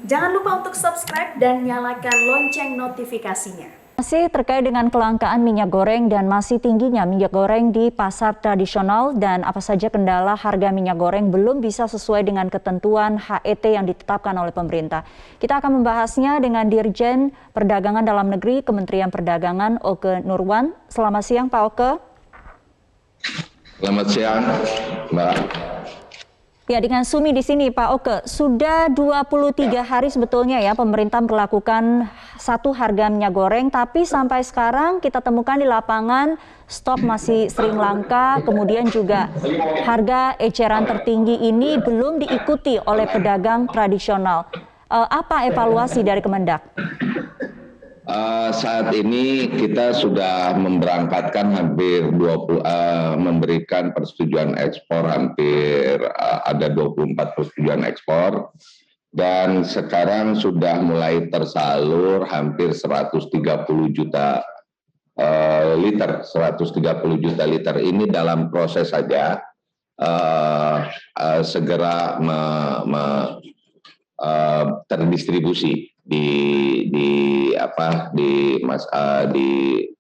Jangan lupa untuk subscribe dan nyalakan lonceng notifikasinya. Masih terkait dengan kelangkaan minyak goreng dan masih tingginya minyak goreng di pasar tradisional dan apa saja kendala harga minyak goreng belum bisa sesuai dengan ketentuan HET yang ditetapkan oleh pemerintah. Kita akan membahasnya dengan Dirjen Perdagangan Dalam Negeri Kementerian Perdagangan Oke Nurwan. Selamat siang Pak Oke. Selamat siang Mbak. Ya, dengan Sumi di sini Pak Oke, sudah 23 hari sebetulnya ya pemerintah melakukan satu harga minyak goreng, tapi sampai sekarang kita temukan di lapangan stok masih sering langka, kemudian juga harga eceran tertinggi ini belum diikuti oleh pedagang tradisional. Apa evaluasi dari Kemendak? Saat ini kita sudah memberangkatkan hampir 20, memberikan persetujuan ekspor hampir ada 24 persetujuan ekspor, dan sekarang sudah mulai tersalur hampir 130 juta liter. 130 juta liter ini dalam proses saja, segera terdistribusi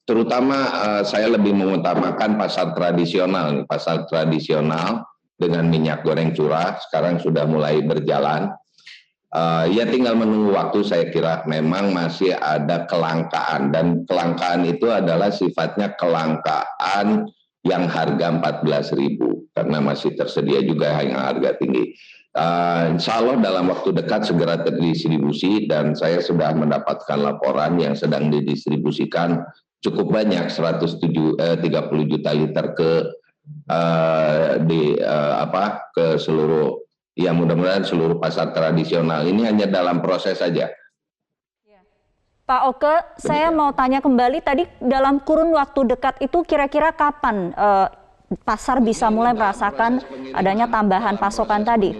terutama saya lebih mengutamakan pasar tradisional. Pasar tradisional dengan minyak goreng curah sekarang sudah mulai berjalan. Ya tinggal menunggu waktu, saya kira. Memang masih ada kelangkaan, dan kelangkaan itu adalah sifatnya kelangkaan yang harga 14.000 karena masih tersedia juga yang harga tinggi. Insya Allah dalam waktu dekat segera terdistribusi, dan saya sudah mendapatkan laporan yang sedang didistribusikan cukup banyak, 30 juta liter ke seluruh, ya mudah-mudahan seluruh pasar tradisional. Ini hanya dalam proses saja. Pak Oke, saya mau tanya kembali tadi, dalam kurun waktu dekat itu kira-kira kapan pasar bisa mulai merasakan adanya tambahan pasokan tadi?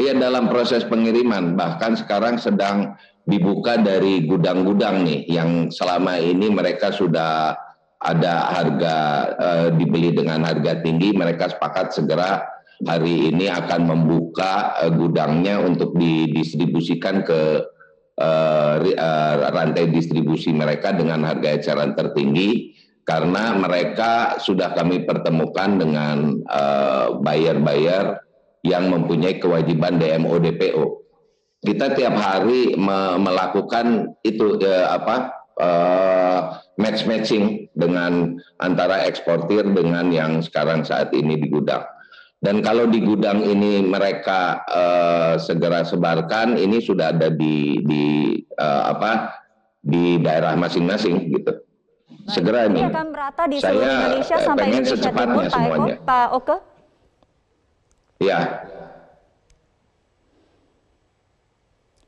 Iya, dalam proses pengiriman. Bahkan sekarang sedang dibuka dari gudang-gudang nih, yang selama ini mereka sudah ada harga dibeli dengan harga tinggi. Mereka sepakat segera hari ini akan membuka gudangnya untuk didistribusikan ke rantai distribusi mereka dengan harga eceran tertinggi. Karena mereka sudah kami pertemukan dengan buyer-buyer yang mempunyai kewajiban DMO DPO. Kita tiap hari melakukan itu matching dengan antara eksportir dengan yang sekarang saat ini di gudang. Dan kalau di gudang ini mereka segera sebarkan, ini sudah ada di daerah masing-masing gitu. Segera ini akan merata di seluruh Indonesia sampai Indonesia Timur, Pak Oke? Ya.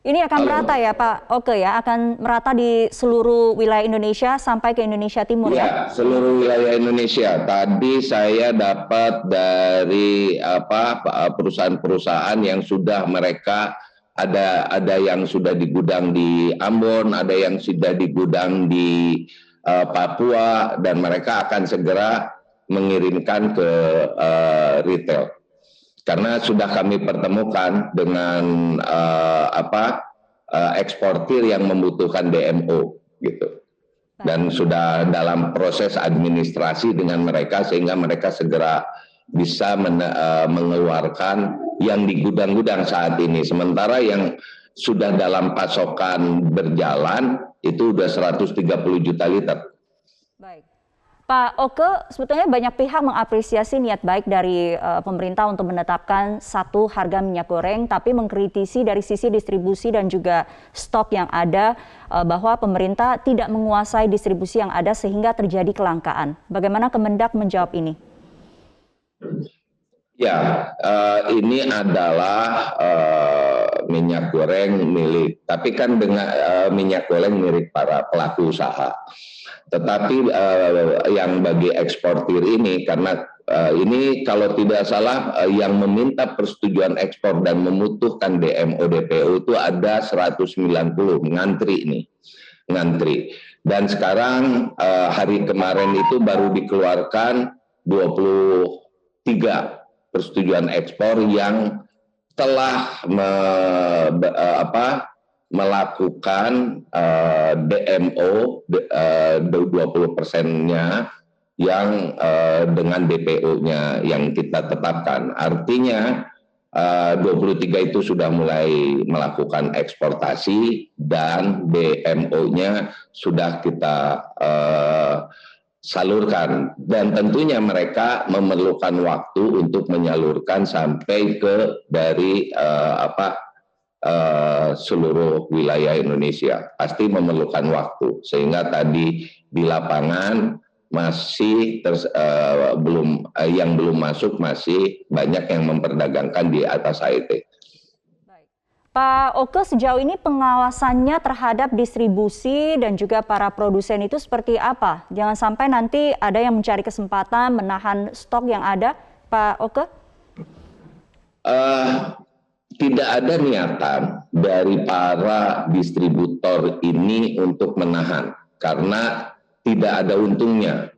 Ini akan merata ya Pak Oke ya, akan merata di seluruh wilayah Indonesia sampai ke Indonesia Timur ya? Ya, seluruh wilayah Indonesia. Tadi saya dapat dari perusahaan-perusahaan yang sudah mereka ada yang sudah di gudang di Ambon, ada yang sudah di gudang di Papua, dan mereka akan segera mengirimkan ke retail. Karena sudah kami pertemukan dengan eksportir yang membutuhkan DMO gitu. Dan sudah dalam proses administrasi dengan mereka sehingga mereka segera bisa mengeluarkan yang di gudang-gudang saat ini. Sementara yang sudah dalam pasokan berjalan itu udah 130 juta liter. Baik. Pak Oke, sebetulnya banyak pihak mengapresiasi niat baik dari pemerintah untuk menetapkan satu harga minyak goreng, tapi mengkritisi dari sisi distribusi dan juga stok yang ada bahwa pemerintah tidak menguasai distribusi yang ada sehingga terjadi kelangkaan. Bagaimana Kemendak menjawab ini? Ya, ini adalah minyak goreng milik, tapi kan dengan minyak goreng milik para pelaku usaha. Tetapi yang bagi eksportir ini, karena ini kalau tidak salah yang meminta persetujuan ekspor dan membutuhkan DMO DPO itu ada 190 ngantri. Dan sekarang hari kemarin itu baru dikeluarkan 23 persetujuan ekspor yang telah melakukan DMO 20%-nya yang dengan DPO-nya yang kita tetapkan. Artinya 23 itu sudah mulai melakukan eksportasi dan DMO-nya sudah kita salurkan, dan tentunya mereka memerlukan waktu untuk menyalurkan sampai ke dari seluruh wilayah Indonesia. Pasti memerlukan waktu, sehingga tadi di lapangan masih yang belum masuk, masih banyak yang memperdagangkan di atas HET. Pak Oke, sejauh ini pengawasannya terhadap distribusi dan juga para produsen itu seperti apa? Jangan sampai nanti ada yang mencari kesempatan menahan stok yang ada, Pak Oke? Tidak ada niatan dari para distributor ini untuk menahan, karena tidak ada untungnya.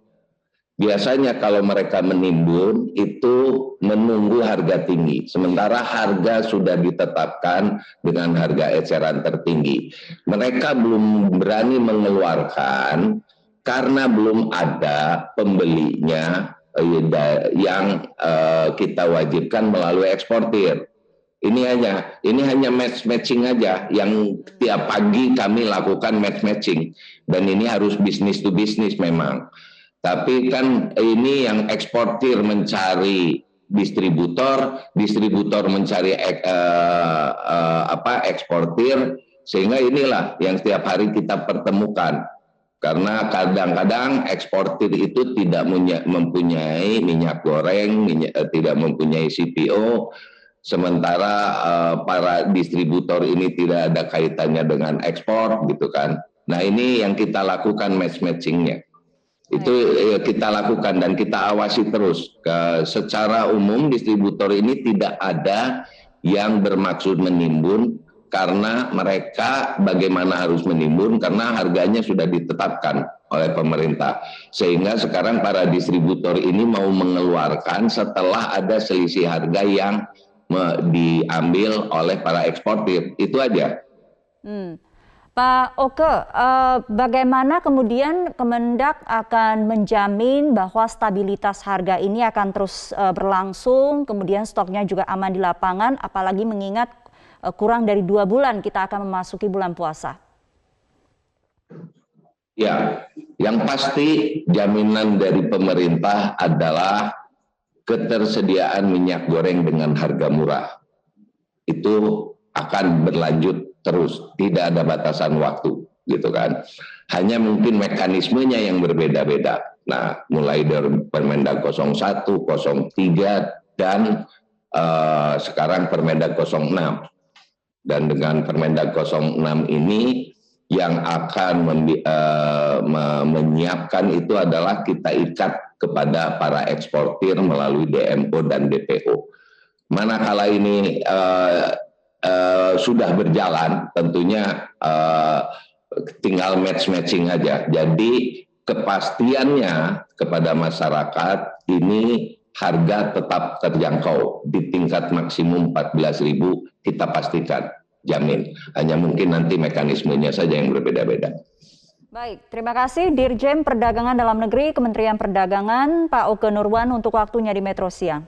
Biasanya kalau mereka menimbun itu menunggu harga tinggi, sementara harga sudah ditetapkan dengan harga eceran tertinggi. Mereka belum berani mengeluarkan karena belum ada pembelinya yang kita wajibkan melalui eksportir. Ini hanya matching aja yang tiap pagi kami lakukan matching, dan ini harus bisnis to bisnis memang. Tapi kan ini yang eksportir mencari distributor, distributor mencari eksportir, sehingga inilah yang setiap hari kita pertemukan. Karena kadang-kadang eksportir itu tidak mempunyai minyak goreng, tidak mempunyai CPO, sementara para distributor ini tidak ada kaitannya dengan ekspor, gitu kan. Nah, ini yang kita lakukan matchingnya. Itu kita lakukan dan kita awasi terus. Secara umum distributor ini tidak ada yang bermaksud menimbun, karena mereka bagaimana harus menimbun karena harganya sudah ditetapkan oleh pemerintah. Sehingga sekarang para distributor ini mau mengeluarkan setelah ada selisih harga yang diambil oleh para eksportir. Itu aja. Pak Oke, bagaimana kemudian Kemendak akan menjamin bahwa stabilitas harga ini akan terus berlangsung, kemudian stoknya juga aman di lapangan, apalagi mengingat kurang dari 2 bulan kita akan memasuki bulan puasa? Ya, yang pasti jaminan dari pemerintah adalah ketersediaan minyak goreng dengan harga murah. Itu akan berlanjut terus, tidak ada batasan waktu, gitu kan. Hanya mungkin mekanismenya yang berbeda-beda. Nah, mulai dari Permendag 01, 03, dan sekarang Permendag 06. Dan dengan Permendag 06 ini yang akan menyiapkan itu adalah kita ikat kepada para eksportir melalui DMO dan DPO. Manakala ini sudah berjalan, tentunya tinggal matching aja. Jadi kepastiannya kepada masyarakat ini harga tetap terjangkau di tingkat maksimum 14.000 kita pastikan, jamin. Hanya mungkin nanti mekanismenya saja yang berbeda-beda. Baik, terima kasih Dirjen Perdagangan Dalam Negeri Kementerian Perdagangan Pak Oke Nurwan untuk waktunya di Metro Siang.